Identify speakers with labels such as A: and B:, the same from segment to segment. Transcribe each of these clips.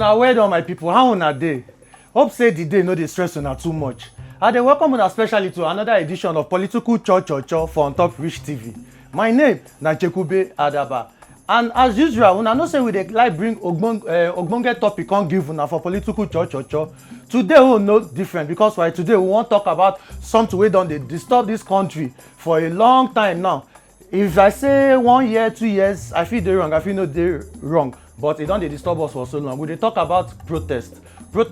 A: Una well done, my people. How una dey? Hope say the day no dey stress una too much. I dey welcome una especially to another edition of Political CHO for On Top Reach TV. My name na Chekube Adaba. And as usual, una know say we dey like bring ogbonge topic come give una for Political CHO. Today we no different because today we wan talk about something wey don dey disturb this country for a long time now. If I say 1 year, 2 years, I feel dey wrong, I feel no dey wrong. But it don dey disturb us for so long. We dey talk about protest from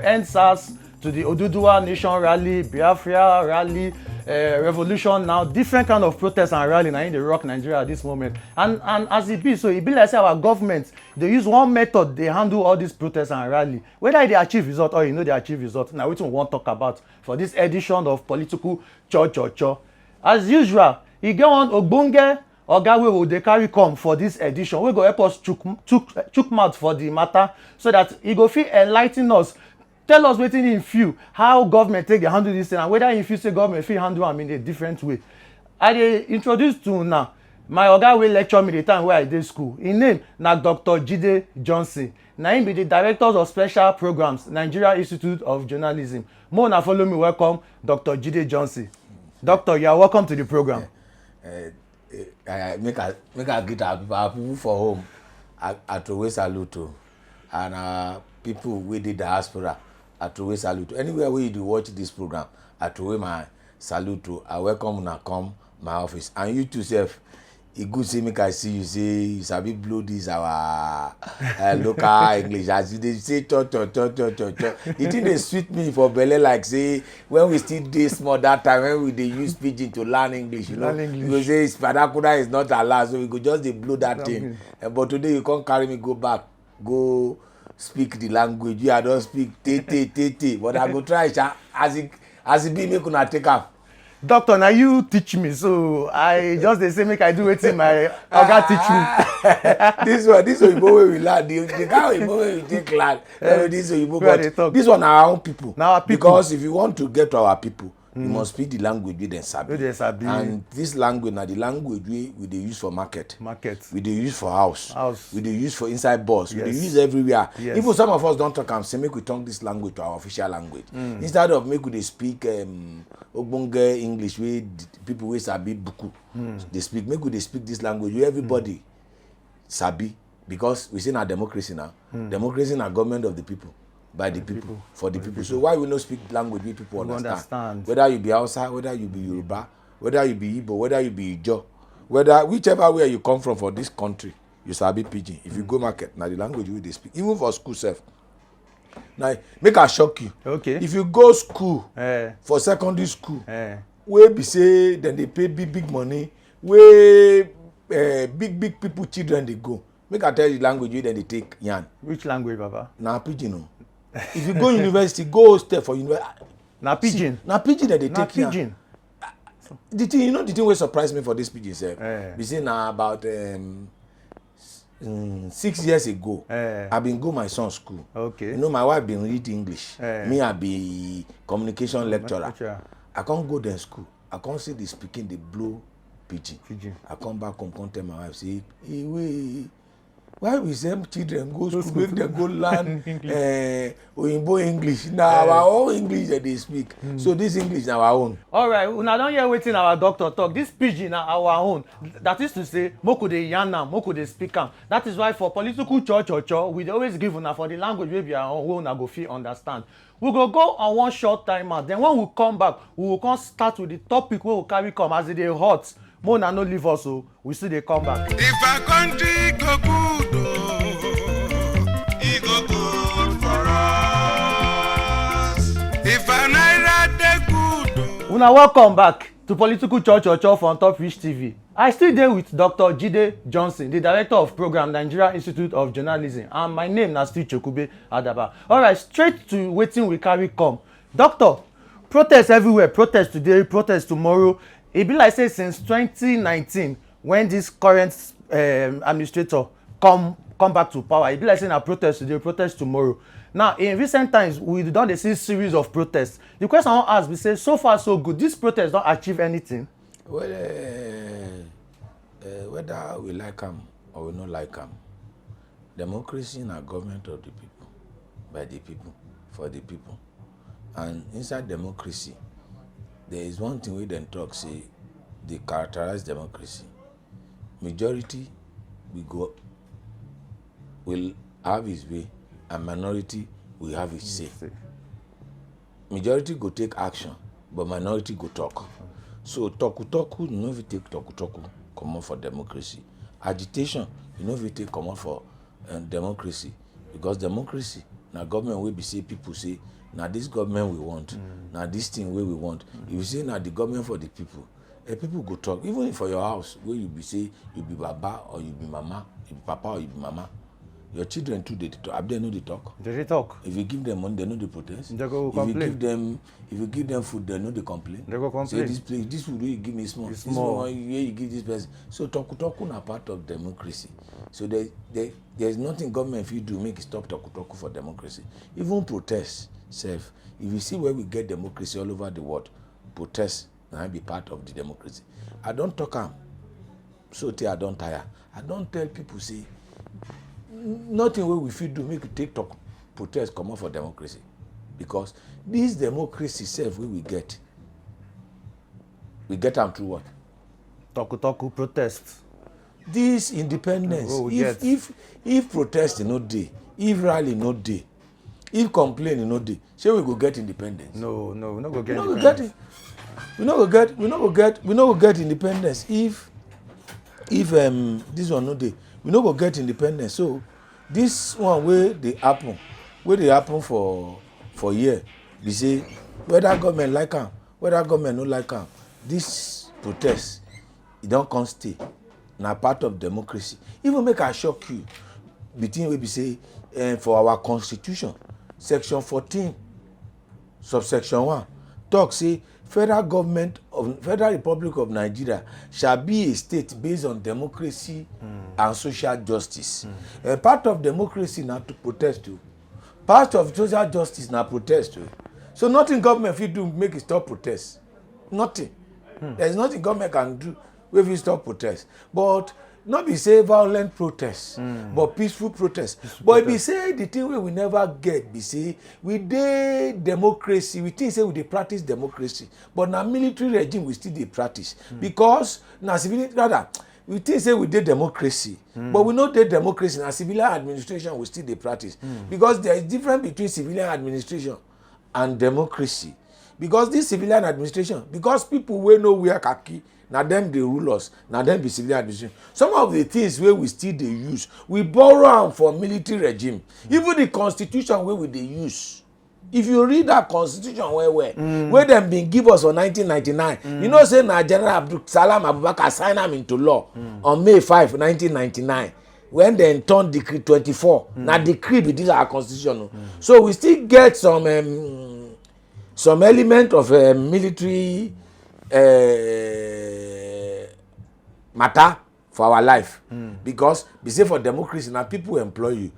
A: EndSARS to the Oduduwa Nation rally, Biafra rally, revolution now, different kind of protest and rally na in dey rock Nigeria at this moment. And as e be so, e be like say our government dey use one method dey handle all these protests and rally. Whether e dey achieve result or e no dey achieve result, na wetin we wan talk about for this edition of Political CHO. As usual, e get one ogbonge oga wey we dey carry come for this edition wey go help us chook mouth for the matter so that e go fit enligh ten us, tell us wetin im feel, how government take dey handle this thing, and whether im feel say government fit handle am in a different way. I dey introduce to una my oga wey lecture me the time wey I dey school. Im name na Dr. Jide Johnson. Na him be the Director of Special Programs, Nigeria Institute of Journalism. Mo una follow me welcome Dr. Jide Johnson. Doctor, you are welcome to the program.
B: Make I greet our people for home. I always salute to, and people wey dey diaspora, I always salute to. Anywhere where you do watch this program, I always my salute to. I welcome una come my office, and you too sef. E good say make I see you say you sabi blow this our local English as you dey say cho. The thing dey sweet me for belle like say when we still dey small that time when we dey use pidgin to learn English, you know. You go say vernacular is not allowed, so we go just dey blow that thing. But today you come carry me go back, go speak the language. You don speak te, but I go try as e be make una take am.
A: Doctor, na you teach me, so I just dey say make I do wetin my oga teach me.
B: This oyibo wey we learn, the kind oyibo wey we take learn, this oyibo, but this one na our own people.
A: Na our people.
B: Because if you want to get to our people, you must speak the language wey dem sabi. And this language na the language wey we dey use for market. We dey use for house. We dey use for inside bus. We dey use everywhere. Even some of us don talk am say make we turn this language to our official language. Instead of make we dey speak ogbonge English wey people wey sabi buku dey speak, make we dey speak this language wey everybody sabi, because we say na democracy now. Democracy na government of the people, by the people, for the people. So why we no speak language wey people understand? Whether you be Hausa, whether you be Yoruba, whether you be Igbo, whether you be Ijaw, whether whichever way you come from for this country, you sabi pidgin. If you go market, na the language wey dey speak. Even for school sef. Now make I shock you.
A: Okay.
B: If you go school for secondary school, wey be say dem dey pay big money, wey big people children dey go, make I tell you the language wey dem dey take yarn.
A: Which language, Baba?
B: Na pidgin o. If you go university, go hostel for university.
A: Na pidgin.
B: Na pidgin dem dey take yarn.
A: Pidgin.
B: The thing, you know, the thing wey surprise me for this pidgin sef, be say na about 6 years ago, I been go my son school.
A: Okay.
B: You know, my wife been read English. Me, I be communication lecturer. I can't go there school. I can't see the speaking, the blow pidgin. I come back home, come tell my wife, say, hey, wait, why we send children go school, make them go learn Oyinbo English? Now our own English that they speak. So this English na our own.
A: All right, una don hear wetin our doctor talk. This pidgin na our own. That is to say, moko dey yarn am, moko dey speak am. That is why for Political CHO, we dey always give una for the language wey be our own, wey una go fit understand. We go on one short time out. Then when we come back, we will come start with the topic wey we carry come as e dey hot. Mo una no leave us o, we still dey come back.
C: If our country go good, e go good for us. If our naira dey good,
A: Una welcome back to Political CHO for On Top Reach TV. I still dey with Dr. Jide Johnson, the Director of Program, Nigeria Institute of Journalism, and my name na still Chekube Adaba. All right, straight to wetin we carry come. Doctor, protest everywhere, protest today, protest tomorrow. E be like say since 2019 when this current administrator come back to power, e be like say na protest today, protest tomorrow. Now in recent times we don dey see series of protests. The question I wan ask be say, so far so good, this protest don achieve anything?
B: Well, whether we like am or we no like am, democracy na government of the people, by the people, for the people. And inside democracy, there is one thing we then talk, say, they characterize democracy. Majority will have his way, and minority will have its say. Majority go take action, but minority go talk. So talku, you know if you take talku, come on for democracy. Agitation, you know if you take come on for democracy. Because democracy, now government will be say, people say, now this government we want, now this thing we want. If you say now the government for the people, people go talk. Even for your house, where you be say, you be baba or you be mama, you be papa or you be mama. Your children too, they talk. They know they talk.
A: They talk.
B: If you give them money, they know they protest.
A: They go complain.
B: If you give them food, they know they complain.
A: They go complain.
B: Say this food you give me small.
A: It's
B: this
A: small.
B: one you give this person. So talku na part of democracy. So there's nothing government if you do make it stop talku for democracy. Even protest, self. If you see where we get democracy all over the world, protest now be part of the democracy. I don't talk am. So I don't tire. I don't tell people say nothing wey we fit do make we take talk protest comot for democracy, because this democracy sef wey we get am through what?
A: Talku protest.
B: This independence, if protest no dey, if rally no dey, if complain no dey, shey we go get independence?
A: No, we no go get independence.
B: We no go get independence if this one no dey. We no go get independence. So this one wey dey happen for year be say whether government like am, whether government no like am, this protest e don come stay na part of democracy. Even make I shock you, the thing wey be say for our constitution, section 14 subsection 1 talk say Federal Republic of Nigeria shall be a state based on democracy and social justice. Part of democracy na to protest too. Part of social justice na protest too. So nothing government fit do make it stop protest. Nothing. There is nothing government can do wey fit stop protest. But not be say violent protest, but peaceful protest. But be say the thing wey we never get be say we dey democracy, we think say we dey practice democracy, but na military regime we still dey practice. Because na civilian, rather we think say we dey democracy, but we no dey democracy, na civilian administration we still dey practice. Because there is difference between civilian administration and democracy. Because this civilian administration, because people wey no wear khaki, na them dey rule us, na them be civilian administration. Some of the things wey we still dey use, we borrow am for military regime. Even the constitution wey we dey use, if you read that constitution well wey dem bin give us for 1999, you know say na General Abdul Salam Abubakar sign am into law on May 5, 1999. When dem turn decree 24, na decree be this our constitution. So we still get some element of military matter for our life. Because be say for democracy na people who employ you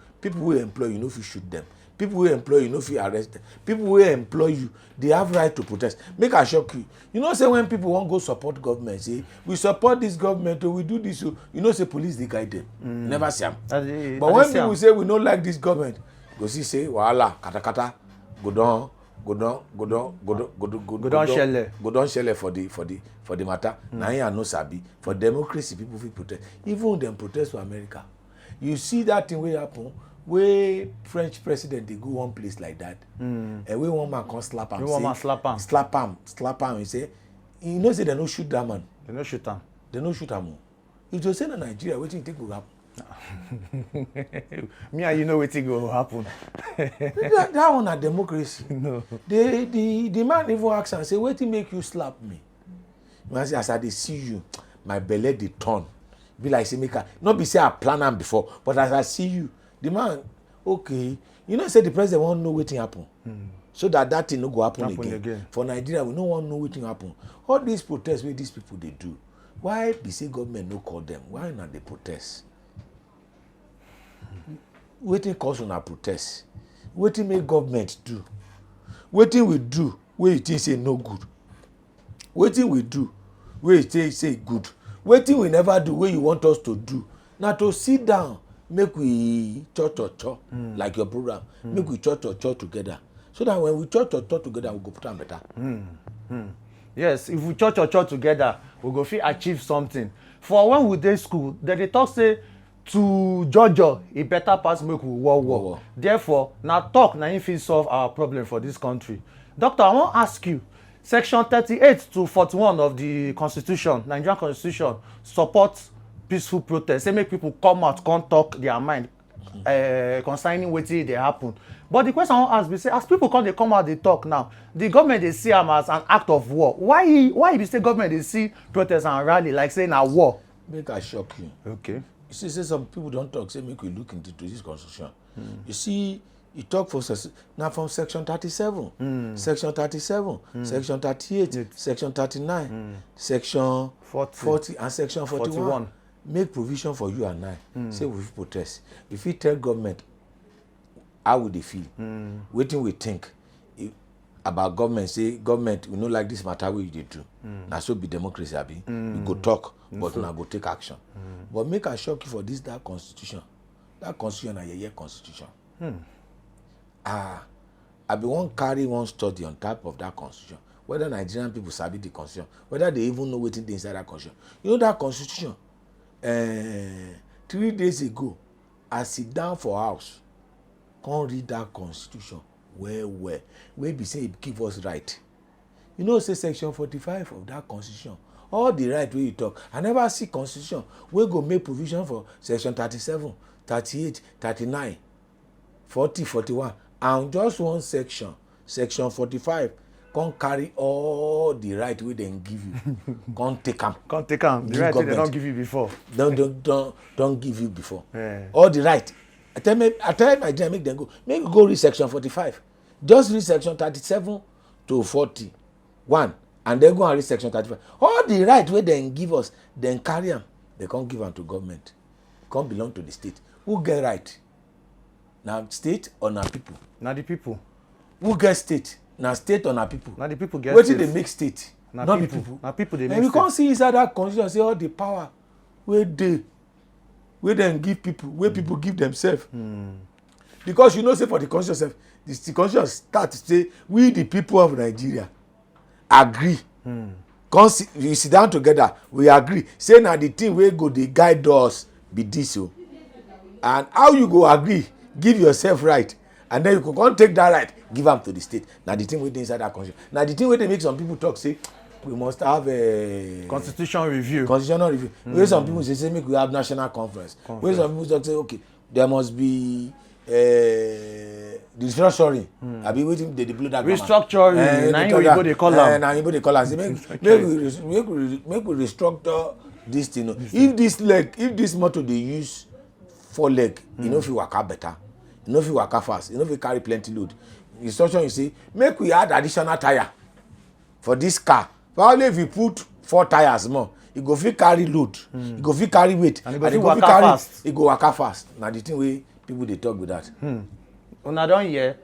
B: no fit shoot them, people who employ you no fit arrest them, people who employ you they have right to protest. Make I shock you, you know say when people wan go support government, say we support this government or we do this, you know say police dey guide them. Never see am. But when people say we no like this government, go see say wahala katakata go don shele for the matter. Na here I no sabi. For democracy, people fit protest. Even them protest for America. You see that thing wey happen, wey French president dey go one place like that, and wey one man come slap am. Slap am. He say, you know say they no shoot that man.
A: They no shoot am.
B: If you say na Nigeria, wetin you think go happen?
A: Me and you know wetin go happen.
B: that one na democracy.
A: No.
B: The man even ask am say wetin make you slap me? Man say as I dey see you, my belle dey turn. Be like say make I not be say I plan am before, but as I see you, the man, okay, you know say the president wan know wetin happen. So that thing no go happen again. For Nigeria, we no wan know wetin happen. All these protests wey these people dey do, why be say government no call them? Why na dey protest? Wetin cause una protest? Wetin make government do? Wetin we do wey you think say no good? Wetin we do wey you say good? Wetin we never do wey you want us to do? Na to sit down make we cho like your program. Make we cho together. So that when we cho together, we go put on better.
A: Yes, if we cho together, we go fit achieve something. For when we dey school, they talk say to Jojo, e better pass make we war. Therefore, na talk na im fit solve our problem for this country. Doctor, I wan ask you, Section 38 to 41 of the Constitution, Nigerian Constitution, support peaceful protest. Say make people come out, come talk their mind concerning wetin dey happen. But the question I wan ask be say, as people come out dey talk now, the government dey see am as an act of war. Why e be say government dey see protest and rally like say na war?
B: Make I shock you.
A: Okay.
B: You see, say some people don't talk, say make we look into this constitution. You see, you talk for now from section 37, section 37, section 38, section 39, section 40 and section 41. Make provision for you and I. Say we protest. If we tell government how would they feel, wetin we think about government, say government we no like this matter wey you dey do. Na so be democracy abi. We go talk, but una go take action. But make I shock you for that constitution. That constitution na yeye constitution. I be wan carry one study on top of that constitution. Whether Nigerian people sabi the constitution, whether they even know wetin dey inside that constitution. You know that constitution. 3 days ago, I sit down for house, come read that constitution well. Wey be say it give us right. You know, say section 45 of that constitution, all the right wey you talk. I never see constitution wey go make provision for section 37, 38, 39, 40, 41, and just one section, section 45, come carry all the right wey dem give you. Come take am.
A: Come take am. The right wey dem don give you before.
B: Don't give you before.
A: Yeah.
B: All the right. I tell Nigeria make them go. Make you go read section 45. Just read section 37 to 41, and then go and read section 35. All the right wey dem give us, then carry am. They can't give am to government. Can't belong to the state. Who get right? Now state or na people?
A: Na the people.
B: Who get state? Na state or na people?
A: Na the people get
B: wetin
A: state.
B: dey make state?
A: Na
B: not
A: people.
B: the people.
A: Na people dey make
B: And we
A: state.
B: can't see inside that constitution say all the power wey dey, wey dem give people, wey people give themselves. Because you know, say for the constitution, the constitution start to say we the people of Nigeria agree. We sit down together, we agree. Say na the thing wey go dey guide us be this o. And how you go agree? Give yourself right, and then you go come take that right, give am to the state. Na the thing wey dey inside that constitution. Na the thing wey dey make some people talk say we must have a
A: constitutional review.
B: Constitutional review. Where some people say make we have national conference. Where some people talk say okay, there must be the restructuring. Abi wetin dey blow that.
A: Restructuring. Na oyinbo dey call am.
B: Na oyinbo dey call am. Say make we restructure this thing. If this motor dey use 4 leg, e no fit waka better. E no fit waka fast. E no fit carry plenty load. Instruction you say make we add additional tire for this car. Probably if you put 4 tires more, e go fit carry load. E go fit carry weight.
A: And e go fit waka fast.
B: E go waka fast. Na the thing wey people dey talk with that.
A: Una don hear,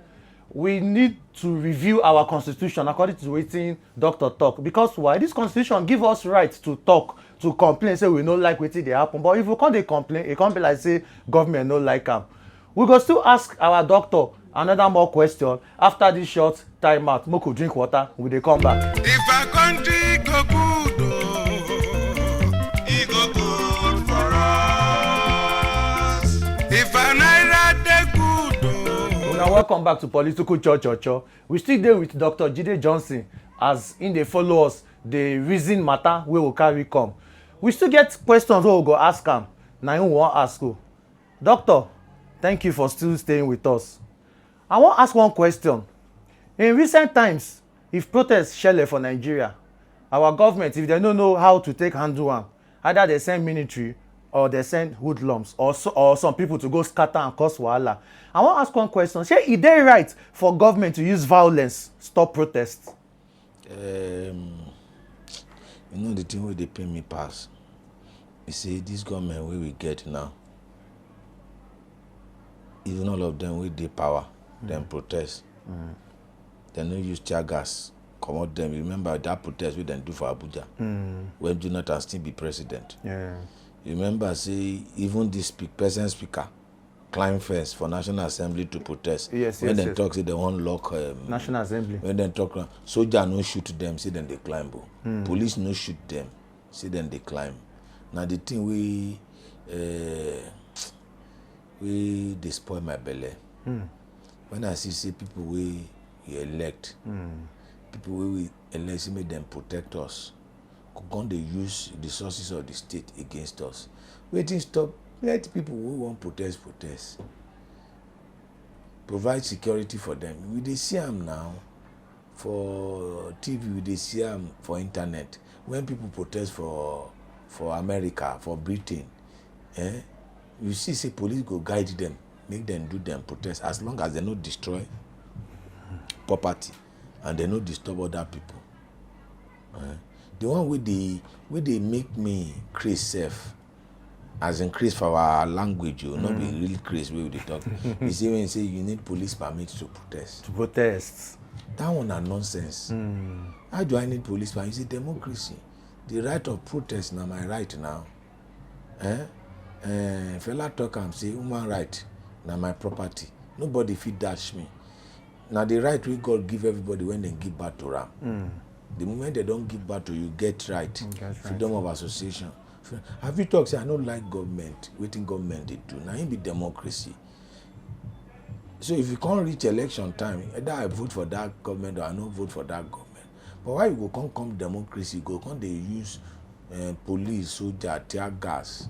A: we need to review our constitution according to wetin doctor talk, because why? This constitution give us right to talk, to complain, say we no like wetin dey happen. But if we come dey complain, e come be like say government no like am. We go still ask our doctor another more question after this short time out. Make we drink water, we dey come back.
C: If a country go good, it go good for us. If a naira dey good,
A: Now welcome back to Political CHO. We still dey with Dr. Jide Johnson as in dey follow us the reason matter wey we carry come. We still get questions wey we go ask am. Na him we wan ask o. Doctor, thank you for still staying with us. I wan ask one question. In recent times, if protest shele for Nigeria, our government, if they no know how to take handle am, either they send military or they send hoodlums or some people to go scatter and cause wahala. I wan ask one question. Shey e dey right for government to use violence stop protest?
B: You know the thing wey dey pain me pass. You see, this government wey we get now, even all of them wey dey power, dem protest. Dem no use tear gas comot dem. Remember that protest wey dem do for Abuja when Jonathan still be president.
A: Yeah.
B: remember say even this person speaker climb fence for National Assembly to protest.
A: Yes,
B: when
A: yes,
B: they talk say they won't lock
A: National Assembly.
B: when they talk soldier no shoot them, say then they climb. Police no shoot them, say then they climb. Now the thing we they spoil my belly. When I see people we elect, people we elect, say make them protect us. Can they use the sources of the state against us? Waiting stop. Let people who want protest. Provide security for them. We dey see them now for TV. We dey see them for internet. When people protest for America, for Britain, you see say police go guide them, make them do them protest as long as they no destroy property and they no disturb other people. The one wey dey make me craze self, as in craze for our language, not be real craze wey we dey talk. You see when you say you need police permit to protest.
A: To protest.
B: That one na nonsense. How do I need police permit? You say democracy. The right of protest na my right now. Fella talk am say human right na my property. Nobody fit dash me. Na the right wey God give everybody when they give birth to am. The moment they don't give birth to you, get right. Freedom of association. Have you talked say I don't like government, waiting government they do. Now it be democracy. So if you can't reach election time, either I vote for that government or I don't vote for that government. But why you go come democracy, can't they use police, soldier, tear gas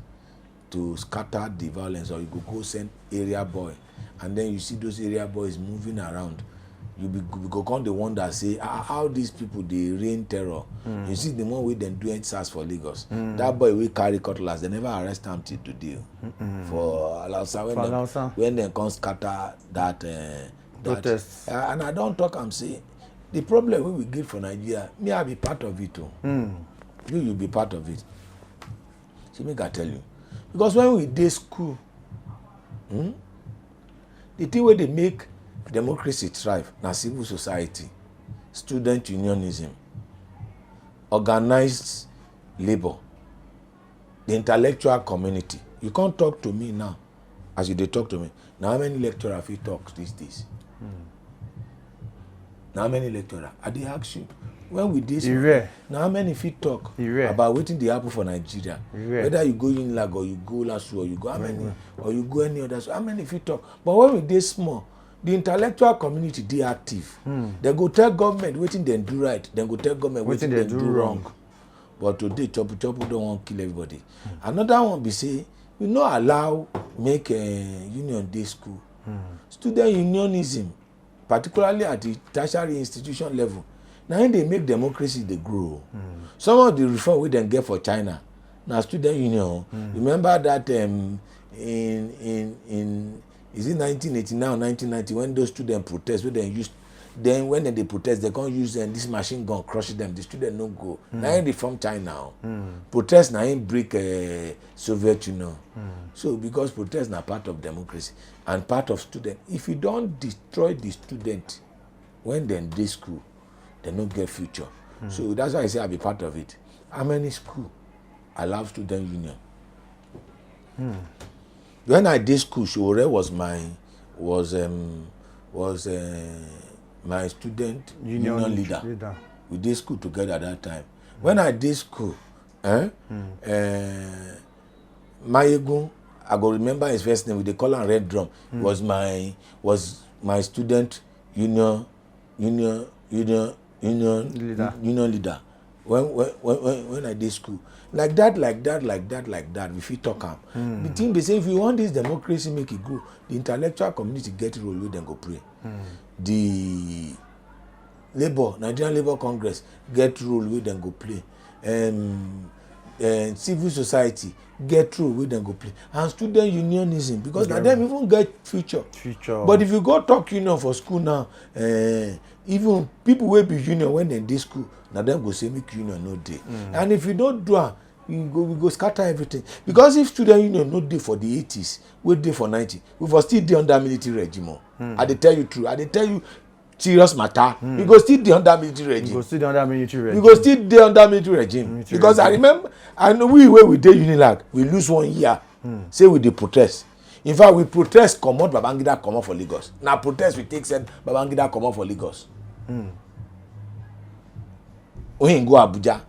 B: to scatter the violence, or you go send area boy and then you see those area boys moving around. You go come the one that say how these people they rain terror. You see the one way they do SARS for Lagos. That boy we carry cutlass, they never arrest him till today. For Alausa when they come scatter that
A: protest.
B: And I don't talk and say the problem we get for Nigeria, me I be part of it too. You be part of it. See me I tell you. Because when we dey school, the thing where they make democracy thrive na civil society, student unionism, organized labor, the intellectual community. You can't talk to me now as you dey talk to me. Now how many lecturers fit talk these days? Now how many lecturers? I dey ask you. When we dey now how many fit talk about wetin dey happen for Nigeria? Whether you go Unilag or you go LASU or you go how many or you go any other, how many fit talk? But when we dey small, the intellectual community dey active. They go tell government wetin dem do right, dem go tell government wetin dem do wrong. But today chopu don wan kill everybody. Another one be say we no allow make union dey school. Student unionism, particularly at the tertiary institution level, na im dey make democracy dey grow. Some of the reform wey dem get for China na student union. Remember that in is it 1989 or 1990 when those students protest, wey dem use, then when they protest they can't use this machine gun crush them, the student no go. Na im reform China. Protest na im break Soviet Union. So because protest na part of democracy and part of student. If you don't destroy the student when dem dey school, they no get future. So that's why I say I be part of it. How many school allow student union? When I did school, Shore was my student union leader. We did school together at that time. When I did school, Mayegun, I go remember his first name. They call him Red Drum. Was my student union leader. When I did school, like that, we fit talk am. The thing they say, if you want this democracy make it grow, the intellectual community get role wey dem go play. The Nigerian Labour Congress get role wey dem go play. Civil society get role wey dem go play, and student unionism, because na dem even get future. But if you go talk union for school now, even people wey be union when dem dey school, na dem go say make union no dey. And if you don't do am, we go scatter everything. Because if student union no dey for the 80s, we dey for 90, we for still dey under military regime. I dey tell you true. I dey tell you serious matter, we go still dey under military regime.
A: We go still dey under military regime.
B: We go still dey under military regime. Because I remember, and we wey we dey Unilag, we lose 1 year. Say we dey protest. In fact, we protest comot Babangida comot for Lagos. Na protest we take send Babangida comot for Lagos. When go Abuja.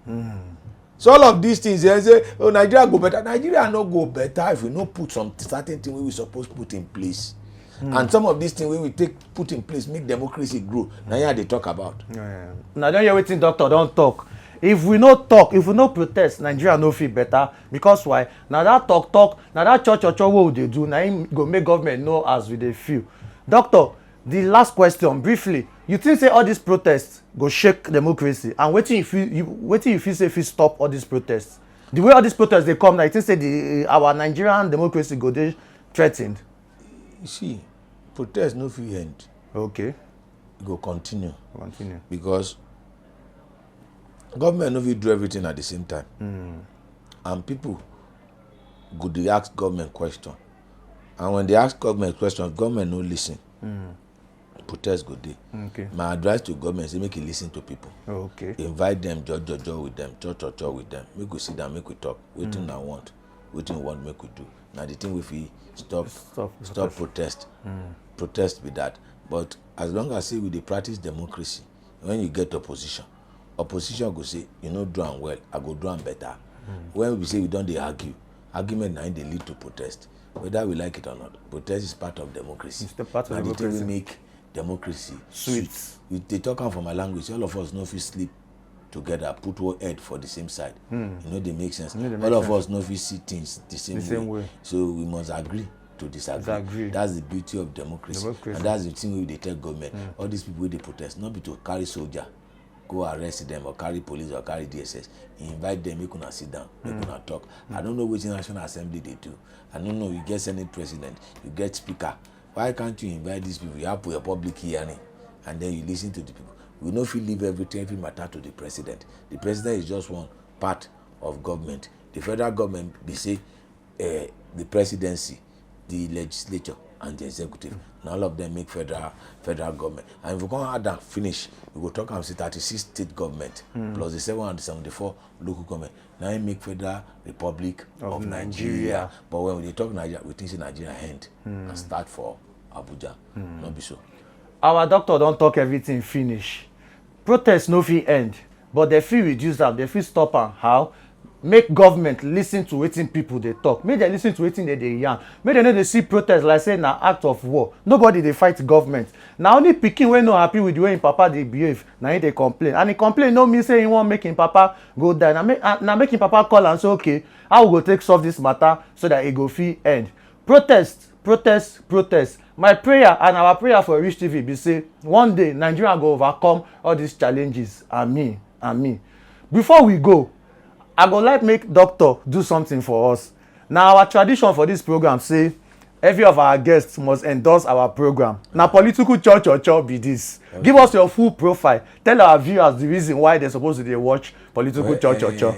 B: So all of these things, they say, oh, Nigeria go better. Nigeria no go better if we no put some certain things we suppose put in place. And some of these things we put in place, make democracy grow. Now here they talk about.
A: Now don't hear wetin doctor don talk. If we no talk, if we no protest, Nigeria no feel better. Because why? Now that talk, now that church what we dey do, now im go make government know as we dey feel. Doctor, the last question briefly. You think say all these protests go shake democracy, and wetin you feel say fit stop all these protests? The way all these protests dey come now, you think say our Nigerian democracy go dey threatened?
B: You see, protest no fit end.
A: Okay.
B: E go continue.
A: Continue.
B: Because government no fit do everything at the same time. And people go dey ask government question. And when they ask government question, government no listen. Protest go dey.
A: Okay.
B: My advice to government say make e listen to people.
A: Okay.
B: Invite them, jojo with them, cho with them. Make we sit down, make we talk. Wetin una want, wetin we want make we do. Na the thing we fit stop protest. Protest be that. But as long as say we dey practice democracy, when you get opposition go say you no do am well, I go do am better. When we say we don dey argue, argument na dey lead to protest. Whether we like it or not, protest is part of democracy.
A: It's the part of
B: na
A: democracy.
B: the thing we make democracy sweet. We dey talk am for my language. All of us no fit sleep together, put one head for the same side. You know they make sense. All of us no fit see things the same way. So we must agree to disagree. That's the beauty of democracy. And that's the thing we dey tell government. All these people wey dey protest, not be to carry soldier go arrest them or carry police or carry DSS. Invite them, make una sit down, make una talk. I don't know which National Assembly they do. I don't know, you get Senate President, you get Speaker. Why can't you invite these people? You have a public hearing and then you listen to the people. We no fit leave every matter to the president. The president is just one part of government. The federal government, they say the presidency, the legislature, and the executive. And all of them make federal government. And if we come add and finish, we go talk and say 36 state government plus the 774 local government. Now we make Federal Republic of Nigeria. But when we talk Nigeria, we think say Nigeria end and start for Abuja. Not be so.
A: Our doctor don't talk everything finish. Protest no fit end, but they fit reduce am, they fit stop am. How? Make government listen to wetin people dey talk. Make dem listen to wetin dem dey yarn. Make dem no dey see protest like say na act of war. Nobody dey fight government. Na only pikin wey no happy with the way im papa dey behave na him dey complain. And he complain no mean say he wan make im papa go die. Na make im papa call am say okay, how we go take solve this matter so that e go fit end. Protest. My prayer and our prayer for Rich TV be say one day Nigeria go overcome all these challenges. Amen. Before we go, I go like make doctor do something for us. Now our tradition for this program say every of our guests must endorse our program. Now political cho be this. Okay. Give us your full profile. Tell our viewers the reason why they're supposed to dey watch political cho.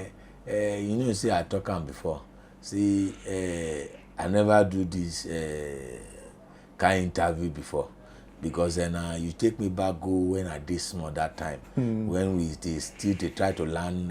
B: You know, see, I talk am before. See, I never do this kind interview before. Because then you take me back go when I did small that time when we still try to learn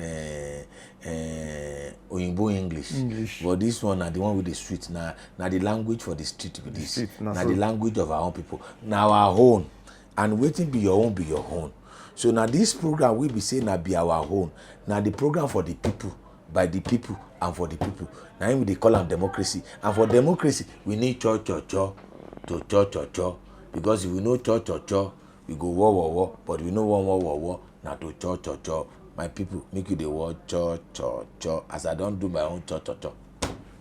B: Oyinbo English. But this one na the one with the street now the language for the street with this. Now the language of our own people. Now our own. And waiting be your own. So now this program we be saying na be our own. Now the program for the people, by the people and for the people. Now we dey call them democracy. And for democracy we need cho to cho. Because if we know cho, we go war. But we know war, now to cho. My people, make you the word cho. As I don't do my own cho.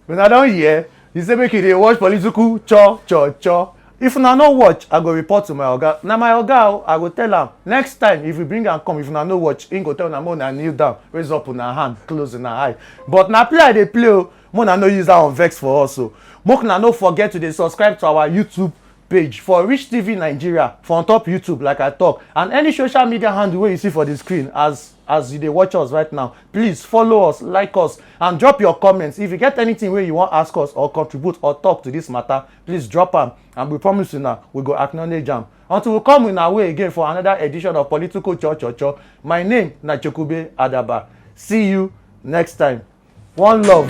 A: When I don't hear, you say make you dey watch political cho. If una no watch, I go report to my oga. Now my oga, I go tell am next time if you bring am come, if una no watch, him go tell una una kneel down, raise up una hand, close una eye. But na play I dey play o, una no use that on vex for us o. Make una no forget to dey subscribe to our YouTube page for Rich TV Nigeria for on top YouTube like I talk, and any social media handle wey you see for the screen as you dey watch us right now. Please follow us, like us, and drop your comments. If you get anything wey you wan ask us or contribute or talk to this matter, please drop am and we promise you now we go acknowledge am Until we come in our way again for another edition of Political CHO. My name na Chukube Adaba. See you next time. One love.